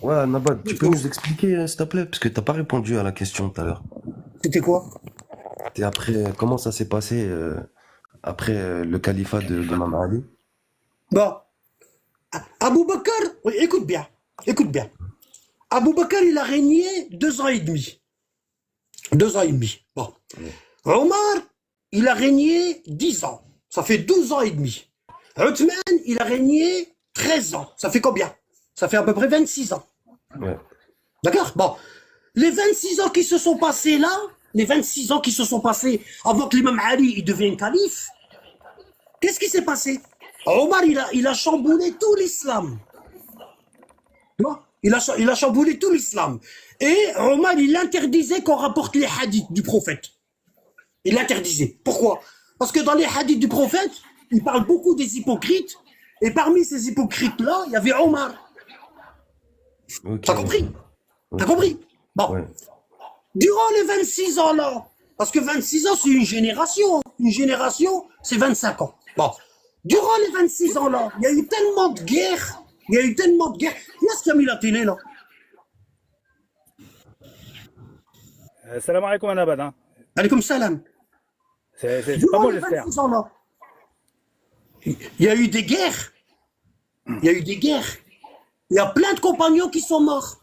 Ouais, Nabad, tu peux Plutôt. nous expliquer, s'il te plaît? Parce que t'as pas répondu à la question tout à l'heure. C'était quoi? Et après, comment ça s'est passé après le califat de l'imam Ali? Bah, Abou Bakr, oui, écoute bien, écoute bien. Abou Bakr, il a régné 2 ans et demi. 2 ans et demi. Bon. Ouais. Omar, il a régné 10 ans. Ça fait 12 ans et demi. Othman, il a régné 13 ans. Ça fait combien? Ça fait à peu près 26 ans. Ouais. D'accord? Bon. Les 26 ans qui se sont passés là, les 26 ans qui se sont passés avant que l'imam Ali il devienne calife, qu'est-ce qui s'est passé? Omar, il a chamboulé tout l'islam. Tu vois. Il a chamboulé tout l'islam. Et Omar, il interdisait qu'on rapporte les hadiths du prophète. Il l'interdisait. Pourquoi? Parce que dans les hadiths du prophète, il parle beaucoup des hypocrites. Et parmi ces hypocrites-là, il y avait Omar. Ok, T'as compris? T'as ok. compris? Bon. Ouais. Durant les 26 ans là, parce que 26 ans, c'est une génération. Une génération, c'est 25 ans. Bon. Durant les 26 ans là, il y a eu tellement de guerres. Il y a eu tellement de guerres. Qui est-ce qui a mis la télé là? Salam alaikum Anabad, hein. Alaykoum salam. C'est pas Durant moi, les j'espère. 26 ans là, il y a eu des guerres. Il y a eu des guerres. Il y a plein de compagnons qui sont morts.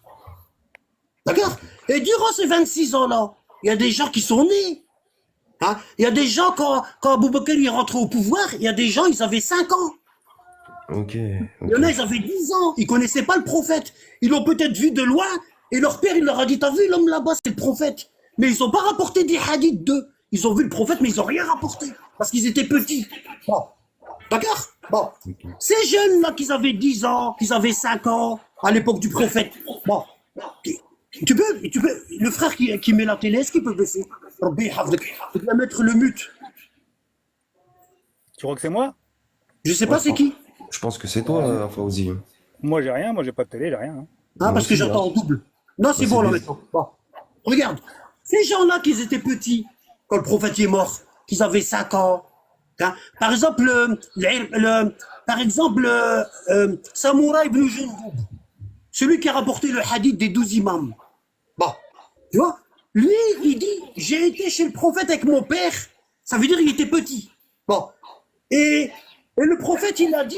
D'accord? Et durant ces 26 ans-là, il y a des gens qui sont nés. Hein. Il y a des gens, quand Abou Bakr est rentré au pouvoir, il y a des gens, ils avaient 5 ans. Ok, Il y ok. en a, ils avaient 10 ans. Ils connaissaient pas le prophète. Ils l'ont peut-être vu de loin. Et leur père, il leur a dit, t'as vu l'homme là-bas, c'est le prophète. Mais ils n'ont pas rapporté des hadiths d'eux. Ils ont vu le prophète, mais ils n'ont rien rapporté. Parce qu'ils étaient petits. Bon. D'accord? Bon. Ok. Ces jeunes-là, qu'ils avaient 10 ans, qu'ils avaient 5 ans, à l'époque du prophète. Bon. Le frère qui met la télé, est-ce qu'il peut baisser? Rabbi yahfadek. Il va mettre le mute. Tu crois que c'est moi? Je sais Moi, pas c'est qui. je pense que c'est toi, Fauzi. Moi, j'ai rien, moi, j'ai pas de télé, j'ai rien, hein. Ah, Moi parce que aussi, hein. j'entends en double. Non, Bah, c'est c'est bon là bizarre. maintenant. Bon. Regarde. Ces gens-là, qu'ils étaient petits, quand le prophète est mort, qu'ils avaient 5 ans. Hein. Par exemple, Samoura ibn Jundub, celui qui a rapporté le hadith des 12 imams. Bon. Tu vois? Lui, il dit, j'ai été chez le prophète avec mon père. Ça veut dire qu'il était petit. Bon. Et le prophète, il a dit,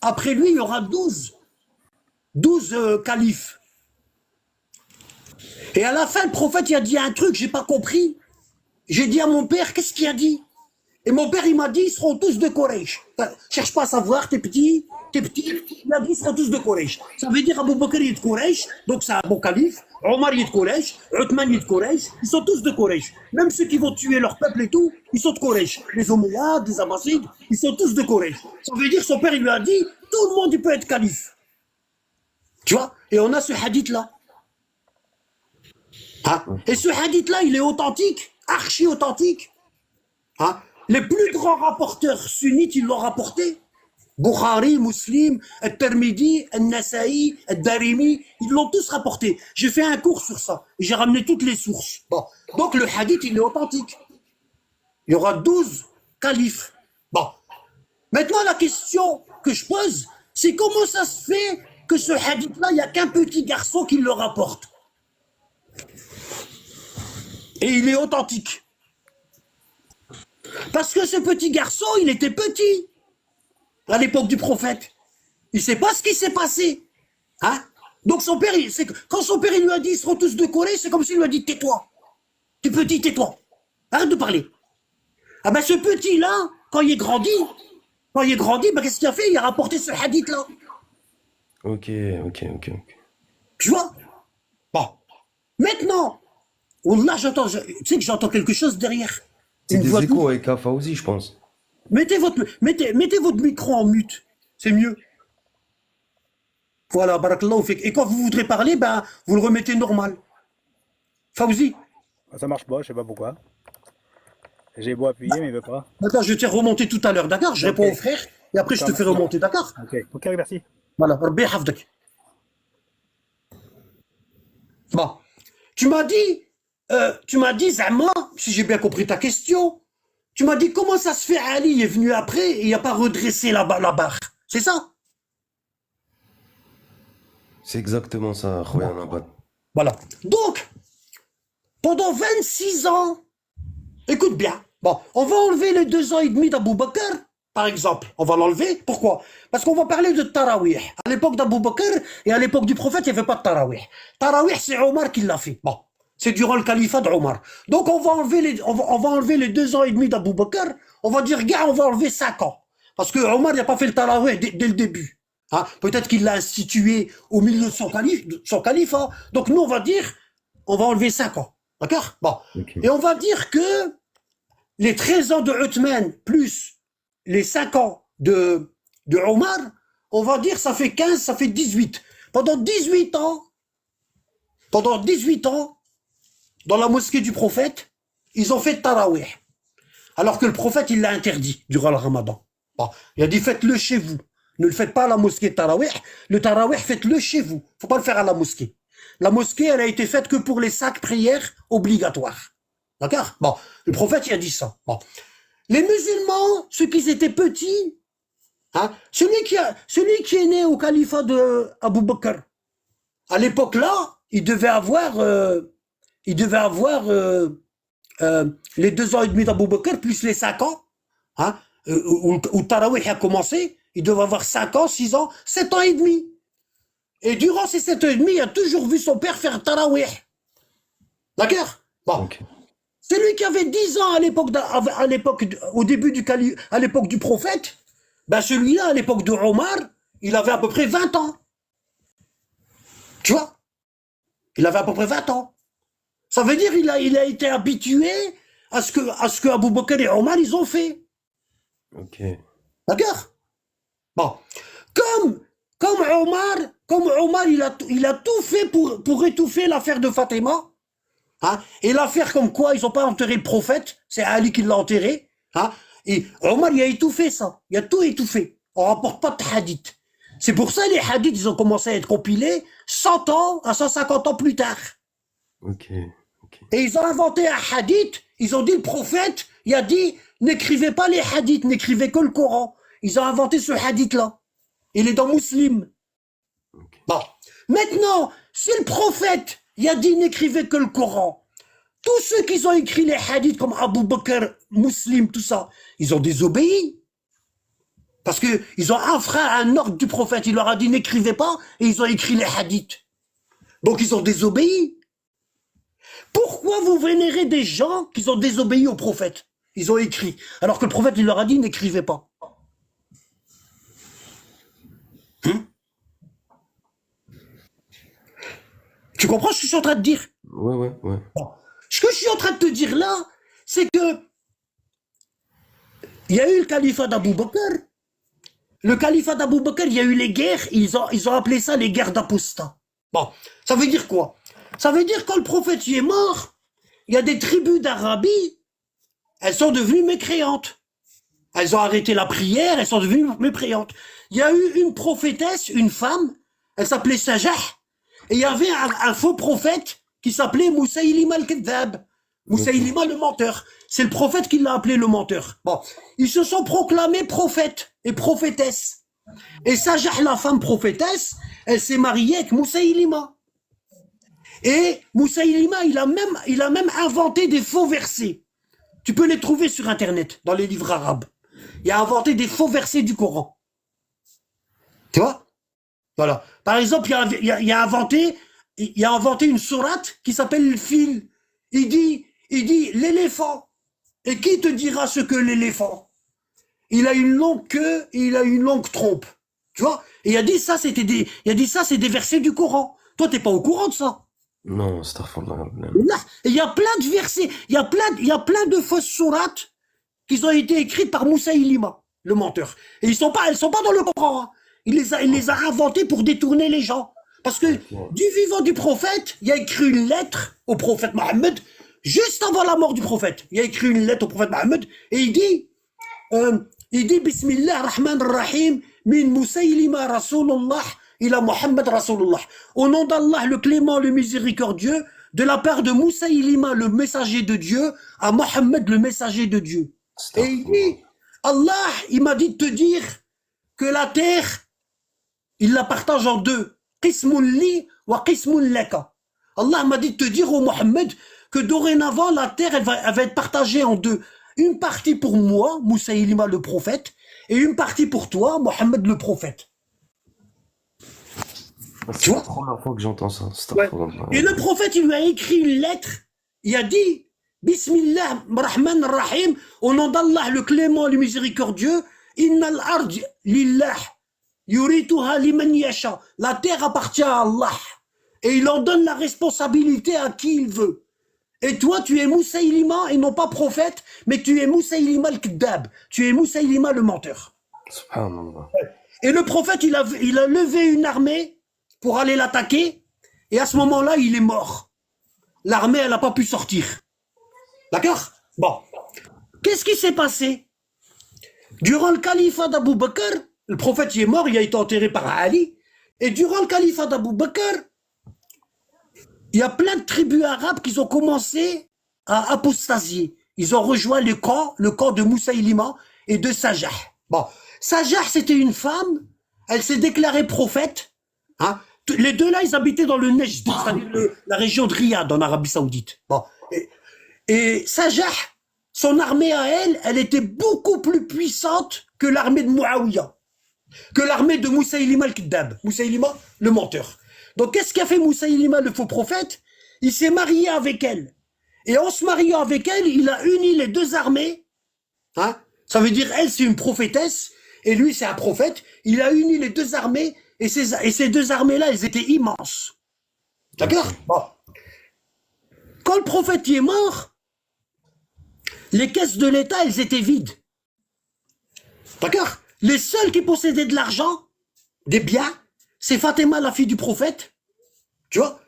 après lui, il y aura 12 califes. Et à la fin, le prophète, il a dit un truc, j'ai pas compris. J'ai dit à mon père, qu'est-ce qu'il a dit? Et mon père, il m'a dit, ils seront tous de Quraysh. Cherche pas à savoir, t'es petit, t'es petit. Il a dit, ils seront tous de Quraysh. Ça veut dire Abou Bakr, il est de Quraysh, donc c'est un bon calife. Omar, il est de Quraysh. Uthman, il est de Quraysh. Ils sont tous de Quraysh. Même ceux qui vont tuer leur peuple et tout, ils sont de Quraysh. Les Omeyyades, les Abbassides, ils sont tous de Quraysh. Ça veut dire, son père, il lui a dit, tout le monde, il peut être calife. Tu vois? Et on a ce hadith-là. Hein? Et ce hadith-là, il est authentique, archi authentique. Hein? Les plus grands rapporteurs sunnites, ils l'ont rapporté. Bukhari, Muslim, Al-Tirmidhi, Al-Nasa'i, Al-Darimi, ils l'ont tous rapporté. J'ai fait un cours sur ça. J'ai ramené toutes les sources. Bon. Donc le hadith, il est authentique. Il y aura 12 califes. Bon. Maintenant, la question que je pose, c'est comment ça se fait que ce hadith-là, il n'y a qu'un petit garçon qui le rapporte. Et il est authentique. Parce que ce petit garçon, il était petit à l'époque du prophète. Il ne sait pas ce qui s'est passé. Hein? Donc son père, quand son père il lui a dit ils seront tous de Corée, c'est comme s'il lui a dit tais-toi. Tu petit, tais-toi. Arrête de parler. Ah ben ce petit-là, quand il est grandi, ben, qu'est-ce qu'il a fait? Il a rapporté ce hadith-là. Ok, ok, ok, ok. Tu vois? Bon. Maintenant, Wallah, tu sais que j'entends quelque chose derrière. C'est Une des voix échos douce. avec Fauzi, je pense. Mettez votre micro en mute. C'est mieux. Voilà, barakallahu fik. Et quand vous voudrez parler, ben, vous le remettez normal. Fauzi, Ça marche pas, je sais pas pourquoi. J'ai beau appuyer, mais il veut pas. d'accord, je vais te faire remonter tout à l'heure, d'accord? Je Ok, réponds au frère et après je ça te fais marche. remonter, d'accord? Ok, merci. Voilà, Rabbi yahfadek. Bon, tu m'as dit, Zama, si j'ai bien compris ta question, tu m'as dit comment ça se fait Ali est venu après et il n'a pas redressé la barre. C'est ça? C'est exactement ça, Khoya Nabat. Voilà. Donc, pendant 26 ans, écoute bien, bon, on va enlever les 2 ans et demi d'Abou Bakr, par exemple. On va l'enlever. Pourquoi? Parce qu'on va parler de Tarawih. À l'époque d'Abou Bakr et à l'époque du prophète, il n'y avait pas de Tarawih. Tarawih, c'est Omar qui l'a fait. Bon, c'est durant le califat d'Omar. Donc, on va enlever les 2 ans et demi d'Abou Bakr. On va dire, gars, on va enlever 5 ans. Parce que Omar n'a pas fait le Tarawih dès le début. Hein, peut-être qu'il l'a institué au milieu de son califat. Donc, nous, on va dire, on va enlever 5 ans. D'accord? Bon. Ok. Et on va dire que les 13 ans de Uthman plus les 5 ans de Omar, on va dire ça fait 15, ça fait 18. Pendant 18 ans, dans la mosquée du prophète, ils ont fait Tarawih. Alors que le prophète, il l'a interdit durant le Ramadan. Bon, il a dit faites-le chez vous. Ne le faites pas à la mosquée Tarawih. Le Tarawih, faites-le chez vous. Faut pas le faire à la mosquée. La mosquée, elle a été faite que pour les 5 prières obligatoires. D'accord? Bon, le prophète, il a dit ça. Bon. Les musulmans, ceux qui étaient petits, hein, celui qui est né au califat de Abu Bakr, à l'époque là, il devait avoir les 2 ans et demi d'Abu Bakr plus les 5 ans, hein, où Tarawih a commencé, il devait avoir 5 ans, 6 ans, 7 ans et demi. Et durant ces 7 ans et demi, il a toujours vu son père faire Tarawih. D'accord? Bon. Ok. Celui qui avait 10 ans au début à l'époque du prophète, ben celui-là, à l'époque de Omar, il avait à peu près 20 ans. Tu vois? Il avait à peu près 20 ans. Ça veut dire qu'il a été habitué à ce que Abu Bakr et Omar, ils ont fait. Ok. D'accord? Bon. Comme Omar, il a tout fait pour étouffer l'affaire de Fatima. Hein? Et l'affaire comme quoi ils n'ont pas enterré le prophète, c'est Ali qui l'a enterré. Hein? Et Omar, il a étouffé ça. Il a tout étouffé. On ne rapporte pas de hadith. C'est pour ça que les hadiths, ils ont commencé à être compilés 100 ans à 150 ans plus tard. Ok. Ok. Et ils ont inventé un hadith. Ils ont dit le prophète, il a dit, n'écrivez pas les hadiths, n'écrivez que le Coran. Ils ont inventé ce hadith-là. Il est dans Muslim. Ok. Bon. Maintenant, si le prophète, il a dit n'écrivez que le Coran, tous ceux qui ont écrit les hadiths comme Abu Bakr, Muslim, tout ça, ils ont désobéi. Parce qu'ils ont enfreint un ordre du prophète. Il leur a dit n'écrivez pas et ils ont écrit les hadiths. Donc ils ont désobéi. Pourquoi vous vénérez des gens qui ont désobéi au prophète? Ils ont écrit. Alors que le prophète, il leur a dit n'écrivez pas. Tu comprends ce que je suis en train de dire? Ouais, ouais, ouais. Bon. Ce que je suis en train de te dire là, c'est que il y a eu le califat d'Abou Bakr. Le califat d'Abou Bakr, il y a eu les guerres, ils ont appelé ça les guerres d'apostats. Bon, ça veut dire quoi? Ça veut dire quand le prophète y est mort, il y a des tribus d'Arabie, elles sont devenues mécréantes. Elles ont arrêté la prière, elles sont devenues mécréantes. Il y a eu une prophétesse, une femme, elle s'appelait Sajah, et il y avait un faux prophète qui s'appelait Moussaïlima al-Kadhab. Moussaïlima le menteur. C'est le prophète qui l'a appelé le menteur. Bon, ils se sont proclamés prophètes et prophétesses. Et Sajah, la femme prophétesse, elle s'est mariée avec Moussaïlima. Et Moussaïlima, il a même inventé des faux versets. Tu peux les trouver sur Internet, dans les livres arabes. Il a inventé des faux versets du Coran. Tu vois? Voilà. Par exemple, il a inventé une sourate qui s'appelle le fil. Il dit l'éléphant. Et qui te dira ce que l'éléphant? Il a une longue queue et il a une longue trompe. Tu vois? Et il a dit ça, c'est des versets du Coran. Toi, t'es pas au courant de ça. Non, astaghfirullah. Là, il y a plein de versets, il y a plein de fausses sourates qui ont été écrites par Moussaïlima, le menteur. Et elles sont pas dans le Coran. Hein. Il les a inventées pour détourner les gens. Parce que du vivant du prophète, il a écrit une lettre au prophète Mohammed, juste avant la mort du prophète. Il a écrit une lettre au prophète Mohammed et il dit Bismillah ar-Rahman ar-Rahim min Moussaïlima Rasulullah ila Muhammad Rasulullah. Au nom d'Allah, le clément, le miséricordieux, de la part de Moussaïlima, le messager de Dieu, à Mohammed, le messager de Dieu. Et il dit, Allah, il m'a dit de te dire que la terre, il la partage en deux. قسم لي وقسم لك. Allah m'a dit de te dire au Mohammed que dorénavant la terre elle va être partagée en deux. Une partie pour moi, Moussaïlima le prophète, et une partie pour toi, Mohammed le prophète. C'est la première fois que j'entends ça. Ouais. Et le prophète, il lui a écrit une lettre. Il a dit Bismillah Rahman Rahim, au nom d'Allah, le clément, le miséricordieux, Innal ard lillah, yurituha liman yasha. La terre appartient à Allah. Et il en donne la responsabilité à qui il veut. Et toi, tu es Moussaïlima, et non pas prophète, mais tu es Moussaïlima le Kdab. Tu es Moussaïlima le menteur. Subhanallah. Et le prophète, il a levé une armée pour aller l'attaquer, et à ce moment-là, il est mort. L'armée, elle n'a pas pu sortir. D'accord? Bon. Qu'est-ce qui s'est passé? Durant le califat d'Abou Bakr, le prophète il est mort, il a été enterré par Ali, et durant le califat d'Abou Bakr, il y a plein de tribus arabes qui ont commencé à apostasier. Ils ont rejoint le camp de Moussaïlima et de Sajah. Bon, Sajah, c'était une femme, elle s'est déclarée prophète. Hein. Les deux là, ils habitaient dans le Nejd, c'est-à-dire la région de Riyad, en Arabie Saoudite. Bon. Et Sajah, son armée à elle, elle était beaucoup plus puissante que l'armée de Muawiyah, que l'armée de Moussaïlima al-Kdab, Moussaïlima le menteur. Donc qu'est-ce qu'a fait Moussaïlima le faux prophète? Il s'est marié avec elle. Et en se mariant avec elle, il a uni les deux armées. Hein? Ça veut dire elle c'est une prophétesse et lui c'est un prophète. Il a uni les deux armées et ces deux armées-là, elles étaient immenses. D'accord? Bon. Quand le prophète y est mort, les caisses de l'État, elles étaient vides. D'accord? Les seuls qui possédaient de l'argent, des biens, c'est Fatima, la fille du prophète. Tu vois?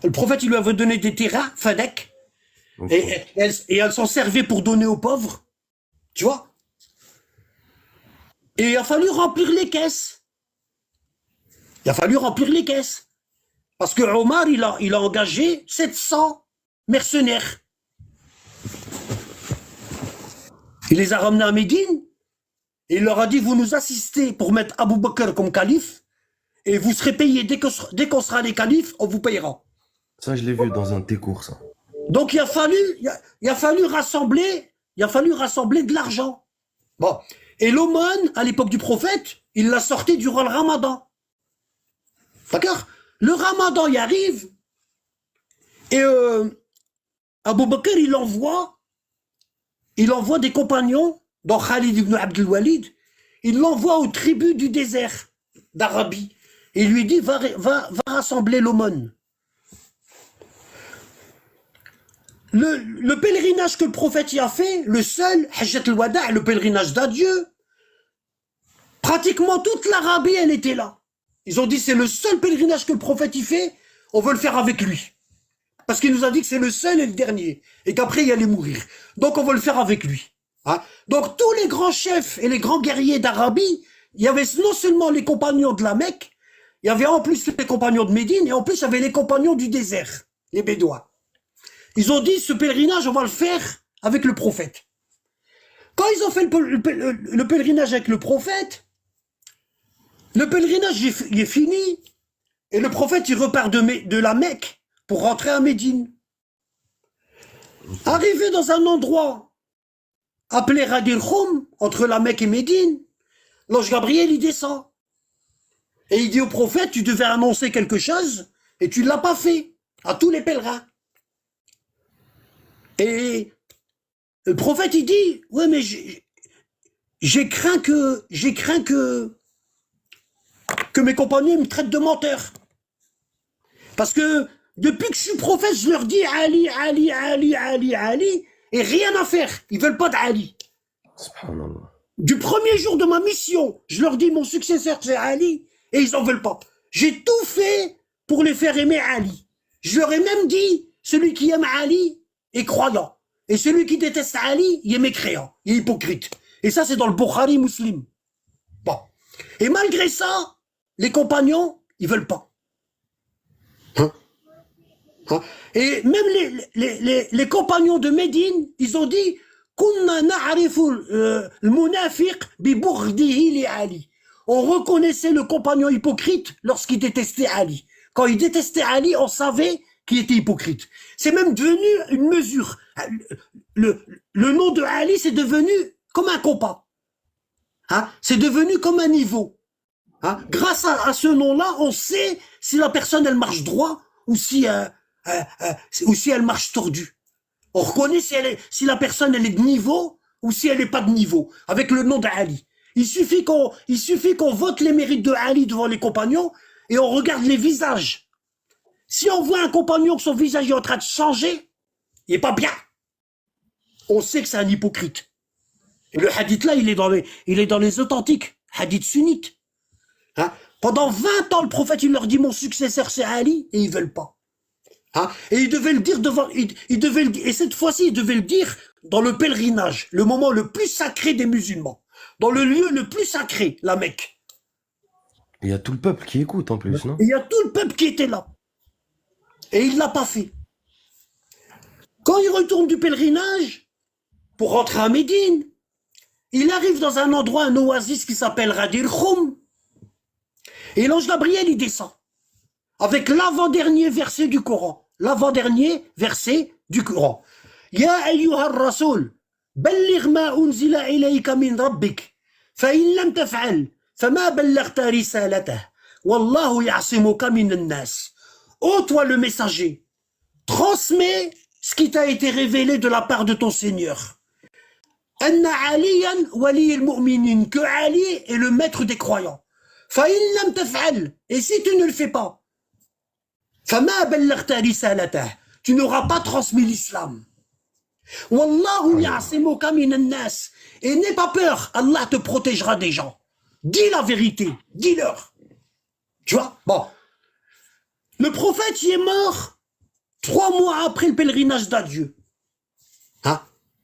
Le prophète, il lui avait donné des terrains, Fadek. Et elle s'en servait pour donner aux pauvres. Tu vois? Et il a fallu remplir les caisses. Il a fallu remplir les caisses. Parce que Omar, il a engagé 700 mercenaires. Il les a ramenés à Médine. Et il leur a dit, vous nous assistez pour mettre Abou Bakr comme calife. Et vous serez payés dès qu'on sera les califes, on vous payera. Ça, je l'ai vu dans un de tes cours, ça. Donc il a fallu rassembler de l'argent. Bon. Et l'aumône, à l'époque du prophète, il l'a sorti durant le ramadan. D'accord? Le ramadan y arrive, et Abou Bakr, il envoie des compagnons, dans Khalid ibn Abdel Walid, il l'envoie aux tribus du désert d'Arabie. Et il lui dit, va rassembler l'aumône. Le pèlerinage que le prophète y a fait, le seul, Hajjat al-Wada', le pèlerinage d'adieu, pratiquement toute l'Arabie, elle était là. Ils ont dit, c'est le seul pèlerinage que le prophète y fait, on veut le faire avec lui. Parce qu'il nous a dit que c'est le seul et le dernier, et qu'après il allait mourir. Donc on veut le faire avec lui. Hein? Donc tous les grands chefs et les grands guerriers d'Arabie, il y avait non seulement les compagnons de la Mecque, il y avait en plus les compagnons de Médine, et en plus il y avait les compagnons du désert, les Bédouins. Ils ont dit, ce pèlerinage, on va le faire avec le prophète. Quand ils ont fait le pèlerinage avec le prophète, le pèlerinage il est fini, et le prophète il repart de la Mecque pour rentrer à Médine. Arrivé dans un endroit appelé Radir Khoum, entre la Mecque et Médine, l'ange Gabriel il descend. Et il dit au prophète, tu devais annoncer quelque chose, et tu ne l'as pas fait, à tous les pèlerins. Et le prophète il dit, ouais mais j'ai craint que mes compagnons me traitent de menteur. Parce que depuis que je suis prophète, je leur dis Ali, Ali, Ali, Ali, Ali, et rien à faire. Ils veulent pas d'Ali. Subhanallah. Du premier jour de ma mission, je leur dis mon successeur c'est Ali, et ils en veulent pas. J'ai tout fait pour les faire aimer Ali. Je leur ai même dit, celui qui aime Ali est croyant. Et celui qui déteste Ali, il est mécréant, il est hypocrite. Et ça, c'est dans le Bukhari Muslim. Bon. Et malgré ça, les compagnons, ils veulent pas. Hein? Hein? Et même les compagnons de Médine, ils ont dit, Kunna na'rifu al-munafiq bi bughdihi li Ali. on reconnaissait le compagnon hypocrite lorsqu'il détestait Ali. Quand il détestait Ali, on savait qu'il était hypocrite. C'est même devenu une mesure. Le nom de Ali, c'est devenu comme un compas. Hein? C'est devenu comme un niveau. Hein? Grâce à ce nom-là, on sait si la personne, elle marche droit ou si elle marche tordue. On reconnaît si la personne, elle est de niveau ou si elle n'est pas de niveau, avec le nom d'Ali. Il suffit qu'on vote les mérites de Ali devant les compagnons et on regarde les visages. Si on voit un compagnon que son visage est en train de changer, il n'est pas bien. On sait que c'est un hypocrite. Et le hadith là, il est dans les authentiques, hadith sunnites. Hein? Pendant 20 ans, le prophète, il leur dit, mon successeur, c'est Ali, et ils veulent pas. Hein? Et il devait le dire devant, et cette fois-ci, il devait le dire dans le pèlerinage, le moment le plus sacré des musulmans, dans le lieu le plus sacré, la Mecque. Il y a tout le peuple qui écoute en plus, non? Et il y a tout le peuple qui était là. Et il l'a pas fait. Quand il retourne du pèlerinage, pour rentrer à Médine, il arrive dans un endroit, un oasis qui s'appelle Ghadir Khoum. Et l'ange Gabriel, il descend. Avec l'avant-dernier verset du Coran. L'avant-dernier verset du Coran. Ya ayyuha ar-rasoul, balligh ma unzila ilayka min rabbik. Fa in lam taf'al, fama ballaghta risalatah. Wallahu ya'simuka min an-nas. Ô toi le messager, transmets ce qui t'a été révélé de la part de ton Seigneur. Anna aliyan wali al-mu'minin, que Ali est le maître des croyants. Fa in lam taf'al, et si tu ne le fais pas, fama ballaghta risalatah, tu n'auras pas transmis l'islam. Wallahu ya'simuka min an-nas, et n'aie pas peur, Allah te protégera des gens. Dis la vérité, dis-leur. Tu vois, bon. Le prophète y est mort 3 mois après le pèlerinage d'adieu. Hein?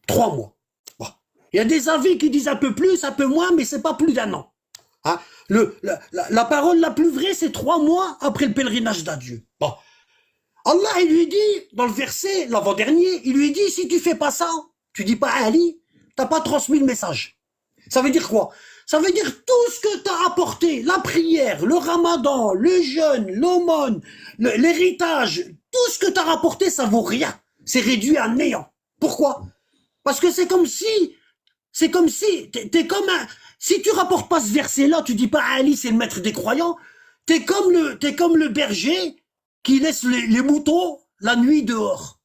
3 mois. Bon. Il y a des avis qui disent un peu plus, un peu moins, mais c'est pas plus d'1 an. Hein? La parole la plus vraie, c'est 3 mois après le pèlerinage d'adieu. Bon. Allah, il lui dit, dans le verset, l'avant-dernier, il lui dit, si tu fais pas ça, tu dis pas à Ali, t'as pas transmis le message. Ça veut dire quoi? Ça veut dire tout ce que t'as apporté, la prière, le ramadan, le jeûne, l'aumône, l'héritage, tout ce que t'as rapporté, ça vaut rien. C'est réduit à néant. Pourquoi? Parce que c'est comme si, t'es comme un, si tu rapportes pas ce verset-là, tu dis pas Ali, c'est le maître des croyants, t'es comme le berger qui laisse les moutons la nuit dehors.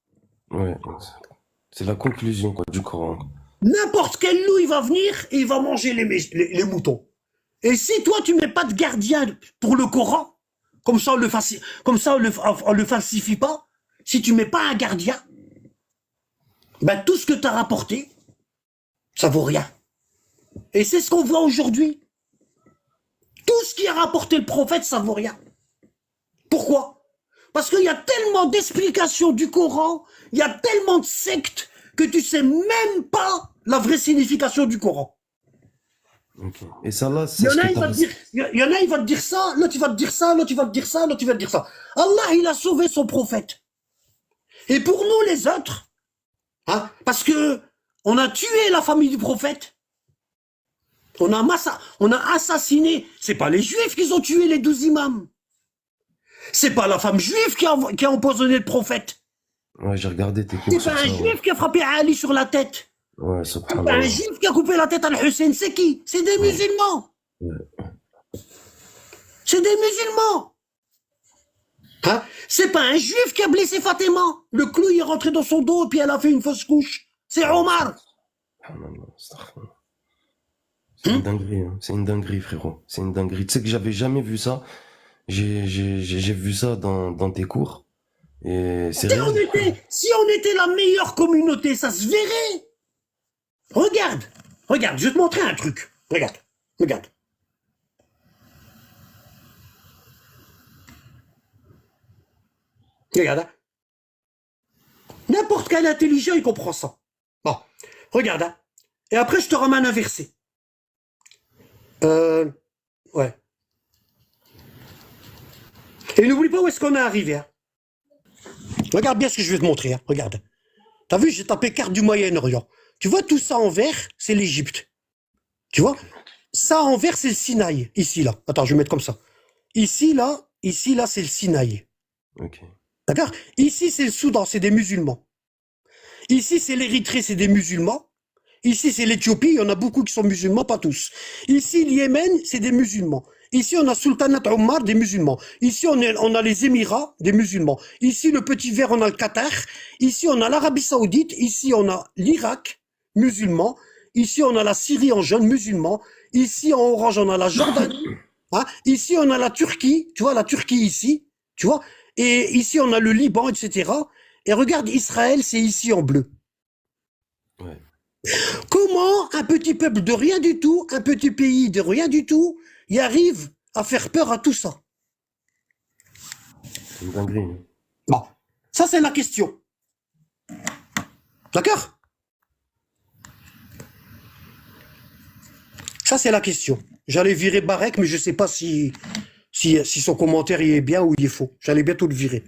Ouais, c'est la conclusion quoi, du Coran. N'importe quel loup, il va venir et il va manger les moutons. Et si toi, tu mets pas de gardien pour le Coran, comme ça, on le falsifie pas, si tu mets pas un gardien, ben, tout ce que tu as rapporté, ça vaut rien. Et c'est ce qu'on voit aujourd'hui. Tout ce qui a rapporté le prophète, ça vaut rien. Pourquoi? Parce qu'il y a tellement d'explications du Coran, il y a tellement de sectes, que tu sais même pas la vraie signification du Coran. Okay. Et ça là, il y en a, il va te dire ça, l'autre il va te dire ça, l'autre il va te dire ça, l'autre il va te dire ça. Allah, il a sauvé son prophète. Et pour nous les autres, hein, parce que on a tué la famille du prophète, on a assassiné, c'est pas les juifs qui ont tué les 12 imams. C'est pas la femme juive qui a empoisonné le prophète. Ouais, j'ai regardé tes cours. C'est pas un juif qui a frappé Ali sur la tête. Ouais, c'est pas un juif qui a coupé la tête à Al-Hussein. C'est qui? C'est des musulmans. Ouais. C'est des musulmans. Hein? C'est pas un juif qui a blessé Fatima. Le clou il est rentré dans son dos et puis elle a fait une fausse couche. C'est Omar. C'est une dinguerie, hein. C'est une dinguerie, frérot. C'est une dinguerie. Tu sais que j'avais jamais vu ça. J'ai vu ça dans tes cours. Et c'est si on était la meilleure communauté, ça se verrait. Regarde, je vais te montrer un truc. Regarde. Regarde. Hein. N'importe quel intelligent, il comprend ça. Bon, regarde. Hein. Et après, je te ramène un verset. Ouais. Et n'oublie pas où est-ce qu'on est arrivé. Hein. Regarde bien ce que je vais te montrer. Hein. Regarde. T'as vu, j'ai tapé carte du Moyen-Orient. Tu vois tout ça en vert, c'est l'Égypte. Tu vois? Ça, en vert, c'est le Sinaï. Ici, là. Attends, je vais mettre comme ça. Ici, là, c'est le Sinaï. Ok. D'accord? Ici, c'est le Soudan, c'est des musulmans. Ici, c'est l'Érythrée, c'est des musulmans. Ici, c'est l'Éthiopie, il y en a beaucoup qui sont musulmans, pas tous. Ici, le Yémen, c'est des musulmans. Ici, on a Sultanat Omar, des musulmans. Ici, on a les Émirats, des musulmans. Ici, le petit vert, on a le Qatar. Ici, on a l'Arabie Saoudite. Ici, on a l'Irak, musulman. Ici, on a la Syrie en jaune, musulman. Ici, en orange, on a la Jordanie. Hein? Ici, on a la Turquie. Tu vois, la Turquie ici. Tu vois? Et ici, on a le Liban, etc. Et regarde, Israël, c'est ici en bleu. Ouais. Comment un petit peuple de rien du tout, un petit pays de rien du tout, y arrive à faire peur à tout ça? C'est une dinguerie. Hein. Bon, ça c'est la question. D'accord? Ça c'est la question. J'allais virer Barek, mais je sais pas si son commentaire il est bien ou il est faux. J'allais bientôt le virer.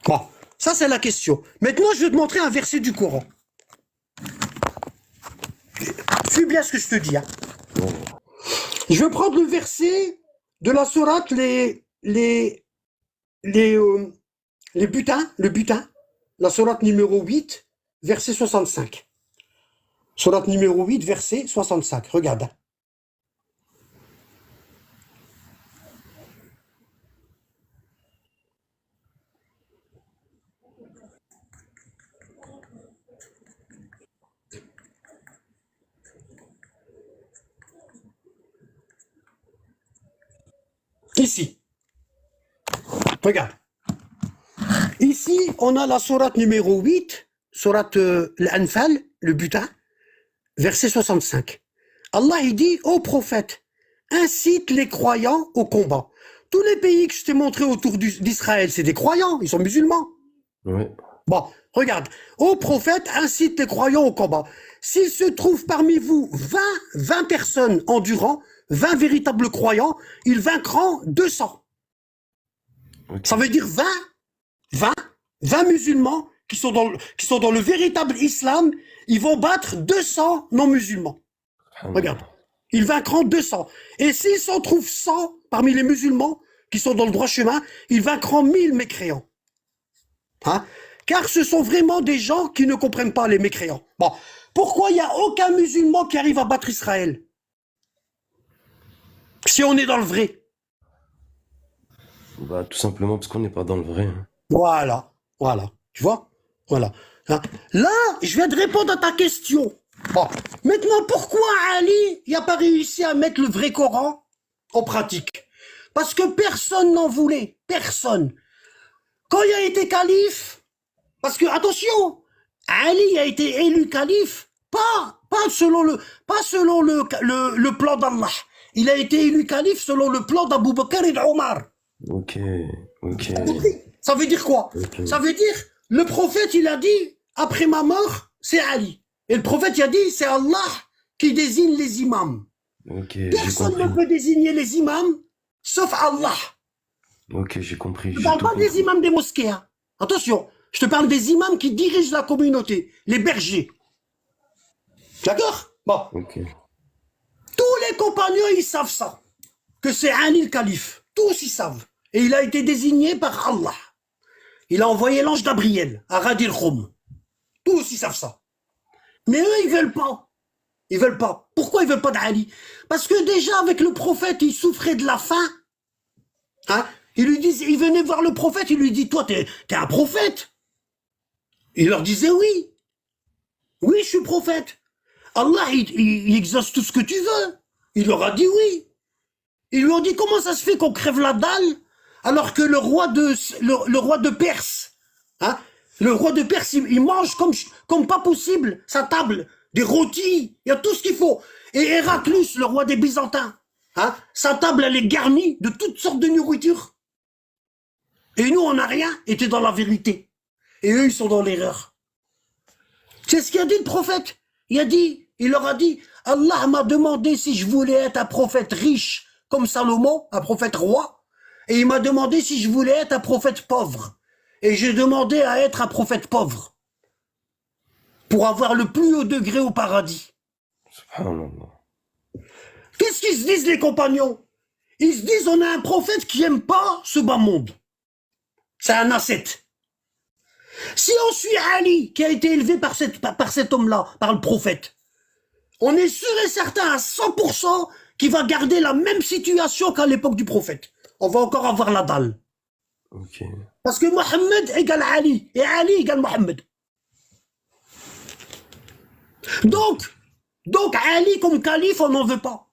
Bon, ça c'est la question. Maintenant, je vais te montrer un verset du Coran. Suis bien ce que je te dis. Hein. Je vais prendre le verset de la sourate les butins, le butin, la sourate numéro 8, verset 65. Sourate numéro 8, verset 65. Regarde. Ici. Regarde. Ici, on a la sourate numéro 8, sourate l'Anfal, le butin, verset 65. Allah, il dit, ô prophète, incite les croyants au combat. Tous les pays que je t'ai montrés autour d'Israël, c'est des croyants, ils sont musulmans. Ouais. Bon, regarde. Ô prophète, incite les croyants au combat. S'il se trouve parmi vous 20 personnes endurant, 20 véritables croyants, ils vaincront 200. Ok. Ça veut dire 20 musulmans qui sont dans le véritable islam, ils vont battre 200 non-musulmans. Regarde. Ils vaincront 200. Et s'ils s'en trouvent 100 parmi les musulmans qui sont dans le droit chemin, ils vaincront 1000 mécréants. Hein? Car ce sont vraiment des gens qui ne comprennent pas les mécréants. Bon. Pourquoi il n'y a aucun musulman qui arrive à battre Israël? Si on est dans le vrai. Bah, tout simplement parce qu'on n'est pas dans le vrai. Hein. Voilà. Tu vois? Voilà. Hein? Là, je viens de répondre à ta question. Bon. Maintenant, pourquoi Ali n'a pas réussi à mettre le vrai Coran en pratique? Parce que personne n'en voulait. Personne. Quand il a été calife, parce que, attention, Ali a été élu calife, pas selon le plan d'Allah. Il a été élu calife selon le plan d'Abu Bakr et d'Omar. Ok. Ça veut dire quoi? Ok. Ça veut dire, le prophète, il a dit, après ma mort, c'est Ali. Et le prophète, il a dit, c'est Allah qui désigne les imams. Ok, j'ai Personne compris. ne peut désigner les imams, sauf Allah. Ok, j'ai compris. Je ne J'ai parle tout pas des compris. imams des mosquées. Hein. Attention, je te parle des imams qui dirigent la communauté, les bergers. D'accord? Bon. Ok. Tous les compagnons, ils savent ça. Que c'est Ali le calife. Tous, ils savent. Et il a été désigné par Allah. Il a envoyé l'ange Gabriel à Radir Khoum. Tous, ils savent ça. Mais eux, ils veulent pas. Ils veulent pas. Pourquoi ils veulent pas d'Ali? Parce que déjà, avec le prophète, il souffrait de la faim. Hein? Il venait voir le prophète, il lui dit, toi, t'es un prophète. Il leur disait oui. Oui, je suis prophète. Allah, il exauce tout ce que tu veux. Il leur a dit oui. Ils lui ont dit, comment ça se fait qu'on crève la dalle alors que le roi de Perse, hein, le roi de Perse, il mange comme pas possible sa table, des rôtis, il y a tout ce qu'il faut. Et Héraclus, le roi des Byzantins, hein, sa table, elle est garnie de toutes sortes de nourriture. Et nous, on n'a rien, et t'es dans la vérité. Et eux, ils sont dans l'erreur. C'est ce qu'il a dit le prophète. Il leur a dit, Allah m'a demandé si je voulais être un prophète riche comme Salomon, un prophète roi, et il m'a demandé si je voulais être un prophète pauvre. Et j'ai demandé à être un prophète pauvre pour avoir le plus haut degré au paradis. Subhanallah. Qu'est-ce qu'ils se disent, les compagnons? Ils se disent, on a un prophète qui aime pas ce bas monde. C'est un ascète. Si on suit Ali, qui a été élevé par cet homme-là, par le prophète, on est sûr et certain à 100% qu'il va garder la même situation qu'à l'époque du prophète. On va encore avoir la dalle. Ok. Parce que Mohammed égale Ali, et Ali égale Mohammed. Donc Ali comme calife, on n'en veut pas.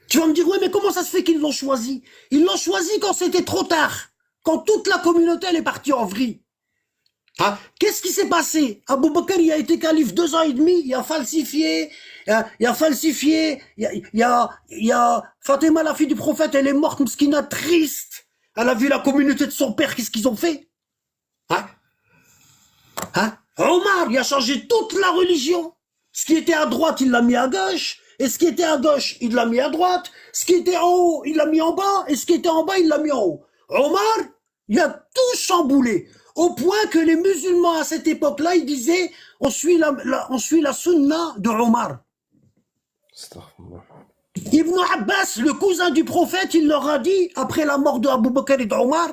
Tu vas me dire, ouais, mais comment ça se fait qu'ils l'ont choisi? Ils l'ont choisi quand c'était trop tard, quand toute la communauté elle est partie en vrille. Hein? Qu'est-ce qui s'est passé? Abu Bakr, il a été calife 2 ans et demi, il a falsifié, Fatima, la fille du prophète, elle est morte, mskina, triste. Elle a vu la communauté de son père, qu'est-ce qu'ils ont fait? Omar, il a changé toute la religion. Ce qui était à droite, il l'a mis à gauche. Et ce qui était à gauche, il l'a mis à droite. Ce qui était en haut, il l'a mis en bas. Et ce qui était en bas, il l'a mis en haut. Omar, il a tout chamboulé. Au point que les musulmans à cette époque-là, ils disaient, on suit la sunna de Omar. Astaghfirullah. Ibn Abbas, le cousin du prophète, il leur a dit, après la mort de Abu Bakr et d'Omar,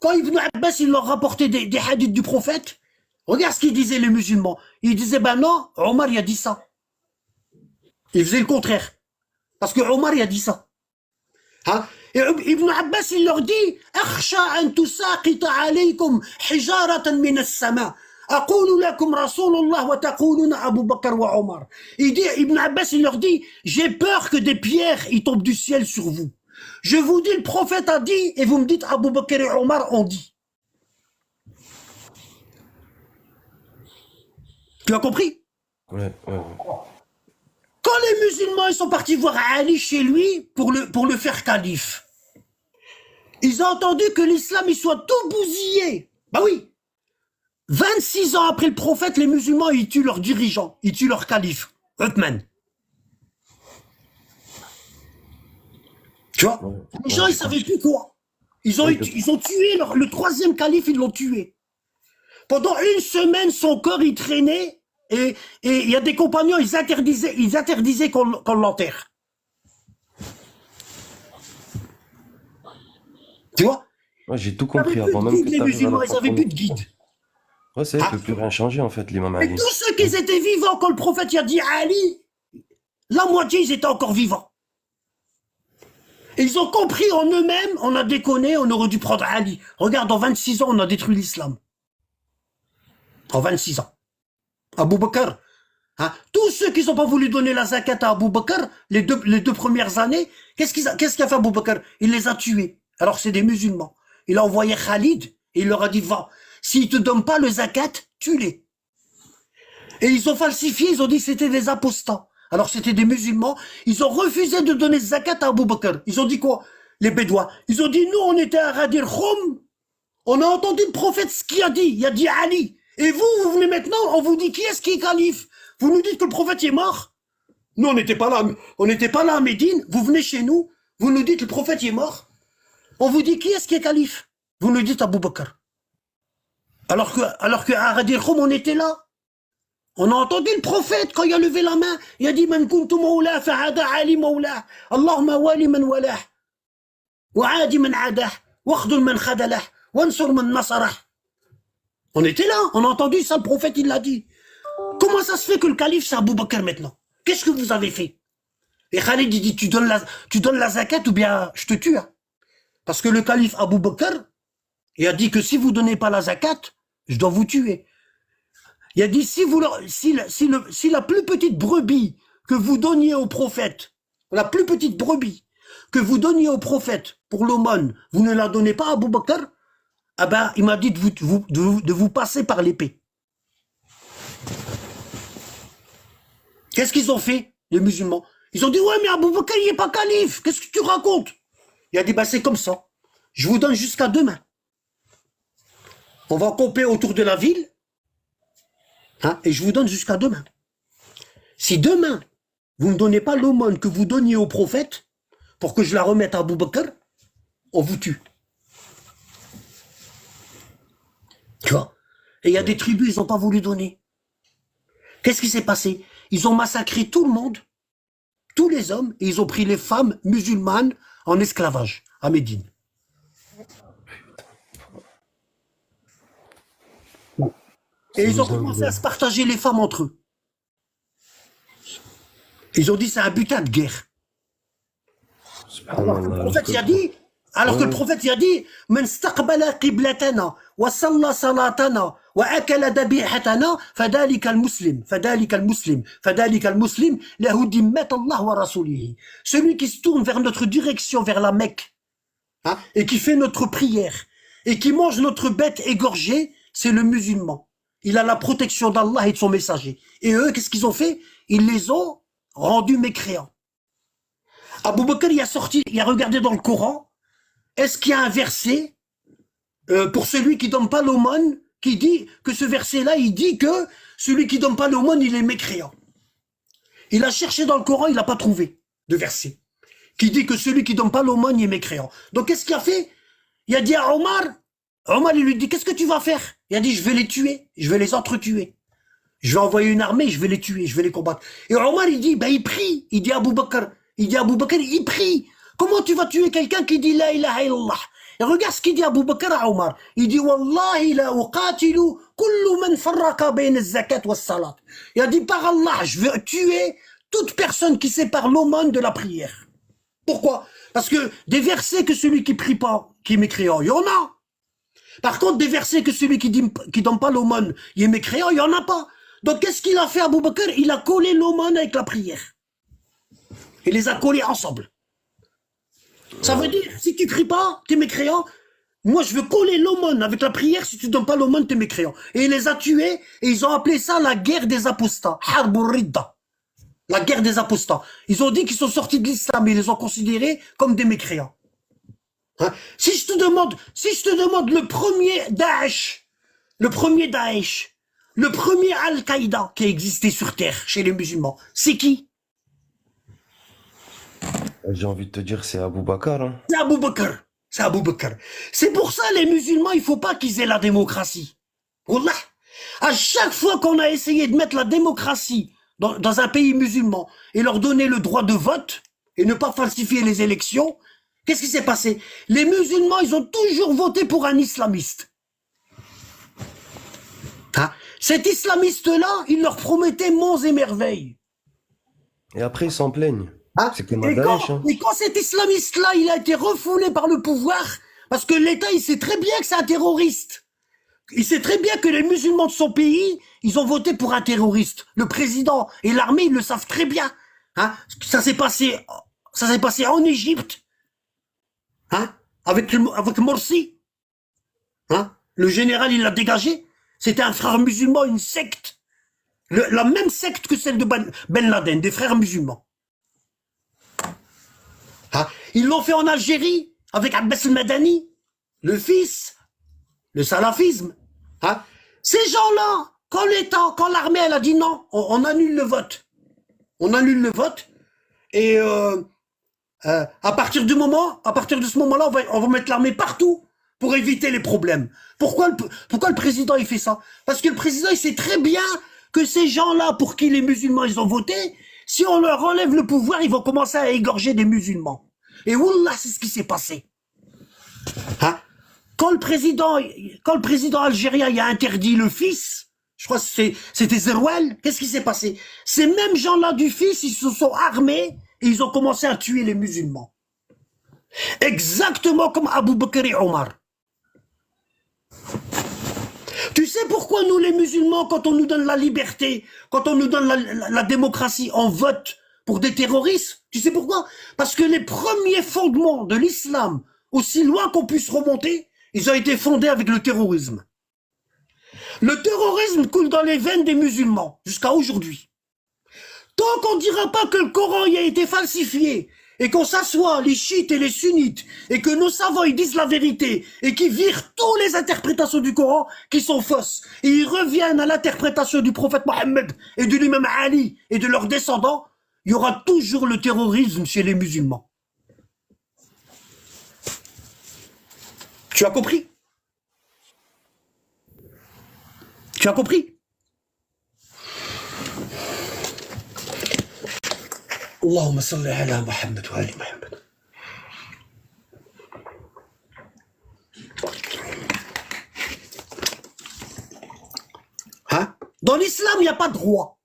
quand Ibn Abbas, il leur rapportait des hadiths du prophète, regarde ce qu'ils disaient les musulmans. Ils disaient, ben non, Omar, il a dit ça. Ils faisaient le contraire. Parce que Omar, il a dit ça. Hein? Et Ibn Abbas, il leur dit, أخشى أن تساقط عليكم حجارة من السماء. أقول لكم رسول الله وتقولون أبو بكر وعمر. Il dit, Ibn Abbas, il leur dit, j'ai peur que des pierres, ils tombent du ciel sur vous. Je vous dis, le prophète a dit, et vous me dites, Abu Bakr et Omar ont dit. Tu as compris? Ouais. Quand les musulmans ils sont partis voir Ali chez lui pour le faire calife, ils ont entendu que l'islam il soit tout bousillé. Bah oui. 26 ans après le prophète, les musulmans ils tuent leurs dirigeants, ils tuent leur calife, Uthman. Tu vois? Les gens ils savaient plus quoi. Ils ont tué le 3e calife, ils l'ont tué. Pendant 1 semaine, son corps il traînait. Et il y a des compagnons, ils interdisaient qu'on l'enterre. Tu vois? Ouais, j'ai tout compris avant même que les musulmans, ils n'avaient plus de guide. Ouais, ça ne peut plus rien changer en fait, l'imam Et Ali. tous ceux qui étaient vivants quand le prophète y a dit à Ali, la moitié, ils étaient encore vivants. Et ils ont compris en eux-mêmes, on a déconné, on aurait dû prendre Ali. Regarde, en 26 ans, on a détruit l'islam. En 26 ans. Abu Bakr. Hein? Tous ceux qui n'ont pas voulu donner la zakat à Abu Bakr, les deux premières années, qu'est-ce qu'a fait Abu Bakr? Il les a tués. Alors c'est des musulmans. Il a envoyé Khalid et il leur a dit, va, s'ils ne te donnent pas le zakat, tue-les. Et ils ont falsifié, ils ont dit que c'était des apostats. Alors c'était des musulmans. Ils ont refusé de donner zakat à Abu Bakr. Ils ont dit quoi? Les Bédouins. Ils ont dit, nous on était à Ghadir Khoum. On a entendu le prophète ce qu'il a dit. Il a dit Ali. Et vous venez maintenant, on vous dit qui est-ce qui est calife? Vous nous dites que le prophète est mort? Nous, on n'était pas là à Médine. Vous venez chez nous, vous nous dites que le prophète est mort. On vous dit qui est-ce qui est calife? Vous nous dites Abu Bakr. Alors que à Ghadir Khoum, on était là. On a entendu le prophète quand il a levé la main. Il a dit Man kuntu mawla fa'ada Ali mawla. Allahumma wali man walah. Wa'adi man adah. Wakhdul man khadalah. Wansur man nasarah. On était là, on a entendu ça, le prophète il l'a dit. Comment ça se fait que le calife c'est Abu Bakr maintenant? Qu'est-ce que vous avez fait? Et Khalid il dit tu donnes la zakat ou bien je te tue. Hein. Parce que le calife Abu Bakr, il a dit que si vous donnez pas la zakat, je dois vous tuer. Il a dit si la plus petite brebis que vous donniez au prophète, la plus petite brebis que vous donniez au prophète pour l'aumône, vous ne la donnez pas à Abu Bakr, ah ben, il m'a dit de vous passer par l'épée. Qu'est-ce qu'ils ont fait, les musulmans? Ils ont dit, ouais, mais Abu Bakr, il n'est pas calife. Qu'est-ce que tu racontes? Il a dit, bah, c'est comme ça. Je vous donne jusqu'à demain. On va camper autour de la ville. Hein, et je vous donne jusqu'à demain. Si demain, vous ne me donnez pas l'aumône que vous donniez au prophète, pour que je la remette à Abu Bakr, on vous tue. Tu vois? Et il y a des tribus, ils n'ont pas voulu donner. Qu'est-ce qui s'est passé? ils ont massacré tout le monde, tous les hommes, et ils ont pris les femmes musulmanes en esclavage à Médine. Et C'est ils une ont commencé à dinguerie. se partager les femmes entre eux. Ils ont dit c'est un butin de guerre. Alors que le Subhanallah, alors prophète que y a dit, alors que le ouais, prophète y a dit, من استقبل قبلتنا وصلى صلاتنا وأكل ذبيحتنا فذلك المسلم فذلك المسلم فذلك المسلم له ذمة الله ورسوله. Celui qui se tourne vers notre direction, vers la Mecque, hein, et qui fait notre prière, et qui mange notre bête égorgée, c'est le musulman. Il a la protection d'Allah et de son messager. Et eux, qu'est-ce qu'ils ont fait? Ils les ont rendus mécréants. Abu Bakr, il a regardé dans le Coran, est-ce qu'il y a un verset pour celui qui donne pas l'aumône, qui dit que ce verset-là, il dit que celui qui donne pas l'aumône, il est mécréant. Il a cherché dans le Coran, il n'a pas trouvé de verset qui dit que celui qui donne pas l'aumône, il est mécréant. Donc qu'est-ce qu'il a fait? Il a dit à Omar, Omar, il lui dit, qu'est-ce que tu vas faire? Il a dit, je vais les tuer, je vais les entretuer. Je vais envoyer une armée, je vais les tuer, je vais les combattre. Et Omar, il dit, il prie. Il dit à Abu Bakr, il prie. Comment tu vas tuer quelqu'un qui dit la ilaha illallah? Et regarde ce qu'il dit Abu Bakr à Omar. Il dit, Wallahi la uqatilu kullu man farraqa bayna az-zakat was-salat. Il a dit, par Allah, je vais tuer toute personne qui sépare l'aumône de la prière. Pourquoi? Parce que des versets que celui qui prie pas, qui est mécréant, il y en a. Par contre, des versets que celui qui donne pas l'aumône, il est mécréant, il y en a pas. Donc, qu'est-ce qu'il a fait, Abu Bakr? Il a collé l'aumône avec la prière. Il les a collés ensemble. Ça veut dire, si tu pries pas, t'es mécréant. Moi, je veux coller l'aumône avec la prière. Si tu donnes pas l'aumône, t'es mécréant. Et il les a tués, et ils ont appelé ça la guerre des apostats. Harbur Ridda. La guerre des apostats. Ils ont dit qu'ils sont sortis de l'islam, et ils les ont considérés comme des mécréants. Hein? Si je te demande le premier Daesh, le premier Al-Qaïda qui a existé sur Terre, chez les musulmans, c'est qui? j'ai envie de te dire, c'est Abou Bakr, hein. C'est Abu Bakr. C'est Abu Bakr. C'est pour ça, les musulmans, il faut pas qu'ils aient la démocratie. Wallah. À chaque fois qu'on a essayé de mettre la démocratie dans un pays musulman et leur donner le droit de vote et ne pas falsifier les élections, qu'est-ce qui s'est passé? Les musulmans, ils ont toujours voté pour un islamiste. Hein? Cet islamiste-là, il leur promettait monts et merveilles. Et après, ils s'en plaignent. Hein? C'est comme un Daesh, hein. Et quand cet islamiste-là, il a été refoulé par le pouvoir, parce que l'État, il sait très bien que c'est un terroriste. Il sait très bien que les musulmans de son pays, ils ont voté pour un terroriste. Le président et l'armée, ils le savent très bien. Hein? Ça s'est passé en Égypte, hein? Avec Morsi. Hein? Le général, il l'a dégagé. C'était un frère musulman, une secte. La même secte que celle de Ben Laden, des frères musulmans. Hein? Ils l'ont fait en Algérie, avec Abbas el-Madani, le fils, le salafisme. Hein? Ces gens-là, quand l'armée, elle a dit non, on annule le vote. On annule le vote. Et à partir de ce moment-là, on va mettre l'armée partout pour éviter les problèmes. Pourquoi le président, il fait ça? Parce que le président, il sait très bien que ces gens-là, pour qui les musulmans, ils ont voté, si on leur enlève le pouvoir, ils vont commencer à égorger des musulmans. Et wallah, c'est ce qui s'est passé. Hein? Quand le président algérien il a interdit le fils, je crois que c'était Zerouel, qu'est-ce qui s'est passé? Ces mêmes gens-là du fils, ils se sont armés et ils ont commencé à tuer les musulmans. Exactement comme Abu Bakr et Omar. Tu sais pourquoi nous les musulmans, quand on nous donne la liberté, quand on nous donne la démocratie, on vote pour des terroristes? Tu sais pourquoi? Parce que les premiers fondements de l'islam, aussi loin qu'on puisse remonter, ils ont été fondés avec le terrorisme. Le terrorisme coule dans les veines des musulmans, jusqu'à aujourd'hui. Tant qu'on ne dira pas que le Coran y a été falsifié, et qu'on s'assoit, les chiites et les sunnites, et que nos savants ils disent la vérité, et qu'ils virent toutes les interprétations du Coran qui sont fausses, et ils reviennent à l'interprétation du prophète Mohammed, et de l'imam Ali, et de leurs descendants, il y aura toujours le terrorisme chez les musulmans. Tu as compris? Tu as compris? Allahumma salli ala Muhammad wa ali Muhammad. Hein? Dans l'islam, il n'y a pas de roi.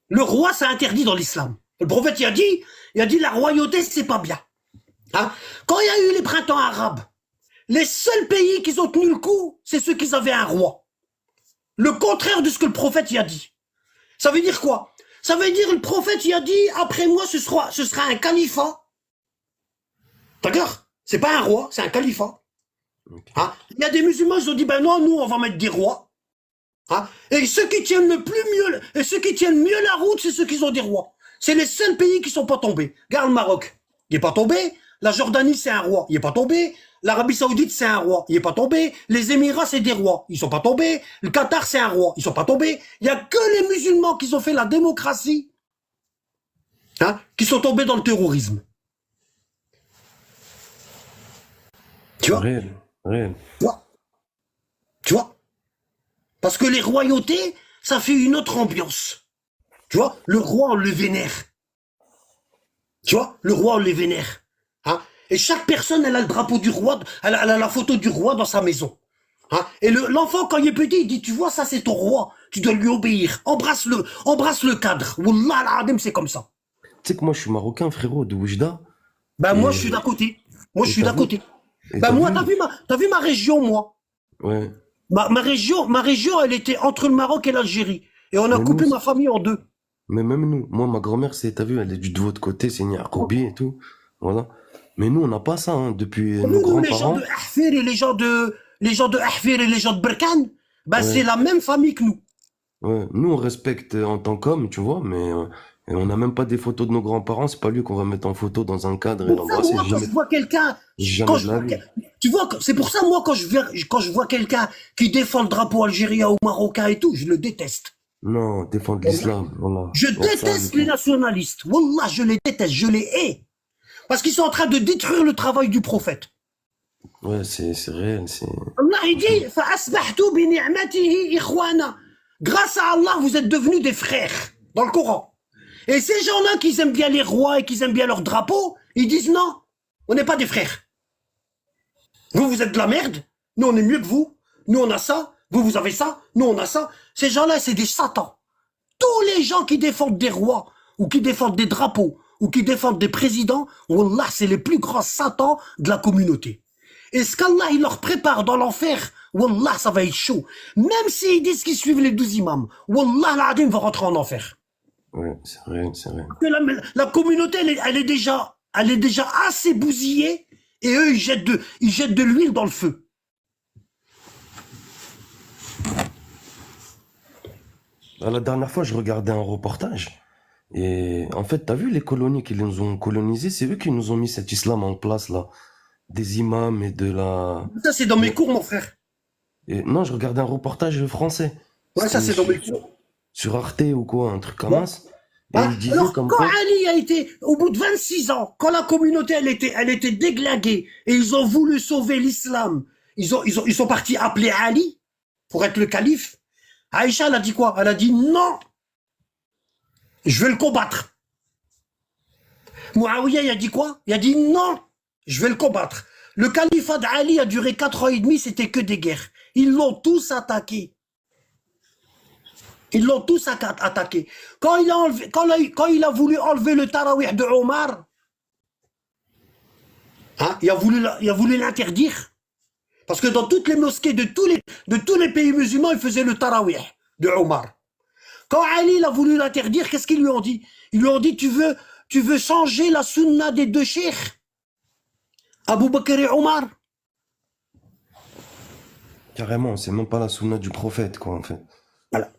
Le roi, c'est interdit dans l'islam. Le prophète, il a dit la royauté, c'est pas bien. Hein? Quand il y a eu les printemps arabes, les seuls pays qui ont tenu le coup, c'est ceux qui avaient un roi. Le contraire de ce que le prophète y a dit. Ça veut dire quoi? Ça veut dire le prophète y a dit, après moi, ce sera un califat. D'accord? C'est pas un roi, c'est un califat. Ok. Hein? Il y a des musulmans, ils ont dit, ben non, nous, on va mettre des rois. Hein? Et ceux qui tiennent mieux la route, c'est ceux qui ont des rois. C'est les seuls pays qui sont pas tombés. Regarde le Maroc, il est pas tombé. La Jordanie, c'est un roi, il est pas tombé. L'Arabie Saoudite, c'est un roi, il est pas tombé. Les Émirats, c'est des rois, ils sont pas tombés. Le Qatar, c'est un roi, ils sont pas tombés. Il y a que les musulmans qui ont fait la démocratie, hein, qui sont tombés dans le terrorisme. Tu vois? Réel, réel. Tu vois? Tu vois? Parce que les royautés, ça fait une autre ambiance. Tu vois? Le roi, on le vénère. Tu vois? Le roi, on le vénère. Hein? Et chaque personne, elle a le drapeau du roi, elle a la photo du roi dans sa maison. Hein? Et l'enfant, quand il est petit, il dit, tu vois, ça c'est ton roi, tu dois lui obéir. Embrasse le cadre. Wallah al-Adim, c'est comme ça. Tu sais que moi, je suis marocain, frérot, de Oujda. Ben moi, je suis Et d'à côté. Moi, je et suis t'as d'à vu? côté. Et Ben t'as moi, vu? t'as vu ma région, moi. Ouais. Ma région, elle était entre le Maroc et l'Algérie. Et on a Mais coupé nous, ma famille en deux. mais même nous, moi, ma grand-mère, t'as vu, elle est de votre côté, c'est une Yacoubi et tout. Voilà. Mais nous, on n'a pas ça, hein. Depuis nos Nous, les gens de grands-parents. Ahfir et les gens de Ahfir et les gens de Berkane, ben c'est Ouais. la même famille que nous. Ouais. Nous, on respecte en tant qu'homme, tu vois, mais et on n'a même pas des photos de nos grands-parents. C'est pas lui qu'on va mettre en photo dans un cadre et Pour ça, l'embrasser. moi, quand je vois quelqu'un, quand Jamais de je la vois, vie. tu vois, c'est pour ça, moi, quand je vois quelqu'un qui défend le drapeau algérien ou marocain et tout, je le déteste. Non, défendre Wallah. l'islam, voilà. Je Hors ça, déteste les nationalistes. Wallah, je les déteste, je les hais. Parce qu'ils sont en train de détruire le travail du prophète. ouais, c'est réel, c'est, Allah, il franchement. dit, فَأَصْبَحْتُ بِنِعْمَتِهِ إِخْوَانًا. Grâce à Allah, vous êtes devenus des frères. Dans le Coran. Et ces gens-là qui aiment bien les rois et qui aiment bien leur drapeau, ils disent non, on n'est pas des frères. Vous êtes de la merde. Nous, on est mieux que vous. Nous, on a ça. Vous avez ça. Nous, on a ça. Ces gens-là, c'est des satans. Tous les gens qui défendent des rois, ou qui défendent des drapeaux, ou qui défendent des présidents, wallah, c'est les plus grands satans de la communauté. Et ce qu'Allah, il leur prépare dans l'enfer, wallah, ça va être chaud. Même s'ils disent qu'ils suivent les 12 imams, wallah, l'Adim va rentrer en enfer. Ouais, c'est réel, c'est réel. Que la communauté, elle est déjà assez bousillée, et eux, ils jettent de l'huile dans le feu. La dernière fois, je regardais un reportage. Et en fait, t'as vu les colonies qui nous ont colonisés, c'est eux qui nous ont mis cet islam en place, là. Des imams et de la... Ça, c'est dans mes de- cours, mon frère. Et non, je regardais un reportage français. Ouais, ça, C'était c'est dans mes cours. sur Arte ou quoi, un truc comme Ouais. ça. Et Hein? il disait Alors, comme quand quoi... Ali a été, au bout de 26 ans, quand la communauté, elle était déglinguée, et ils ont voulu sauver l'islam, ils sont partis appeler Ali pour être le calife. Aïcha, elle a dit quoi? Elle a dit non, je vais le combattre. Muawiyah, il a dit quoi? Il a dit non, je vais le combattre. Le califat d'Ali a duré 4 ans et demi, c'était que des guerres. Ils l'ont tous attaqué. Ils l'ont tous attaqué. Quand il a voulu enlever le tarawih de Omar, hein, il a voulu l'interdire. Parce que dans toutes les mosquées de tous les pays musulmans, ils faisaient le tarawih de Omar. Quand Ali il a voulu l'interdire, qu'est-ce qu'ils lui ont dit? Ils lui ont dit, tu veux changer la sunna des deux cheikhs, Abu Bakr et Omar? Carrément, c'est même pas la sunna du prophète, quoi, en fait. Voilà.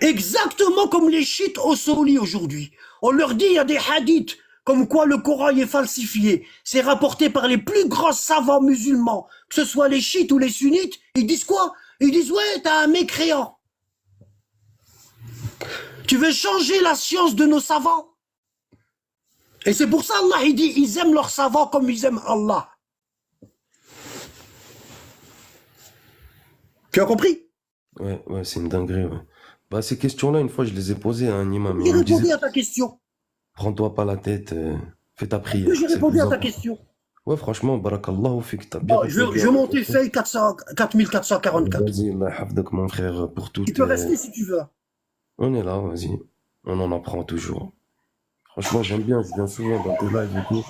Exactement comme les chiites au Saouli aujourd'hui. On leur dit, il y a des hadiths, comme quoi le Coran est falsifié. C'est rapporté par les plus grands savants musulmans, que ce soit les chiites ou les sunnites. Ils disent quoi? Ils disent, ouais, t'as un mécréant. Tu veux changer la science de nos savants? Et c'est pour ça Allah, il dit, ils aiment leurs savants comme ils aiment Allah. Tu as compris? Ouais, ouais, c'est une dinguerie, ouais. Bah, ces questions-là, une fois, je les ai posées à un imam. Et J'ai il me disait, répondu à ta question. Prends-toi pas la tête, fais ta Est-ce prière. que j'ai C'est le répondu plus à ta important. question? Ouais, franchement, barakallahu fik, t'as bien Bon, répondu je à vais ma monter question. feuille 400 4444. Vas-y, Allah yahfadek, mon frère, pour Tu toutes. peux rester si tu veux. On est là, vas-y. On en apprend toujours. Franchement, j'aime bien, je viens souvent dans tes lives et tout.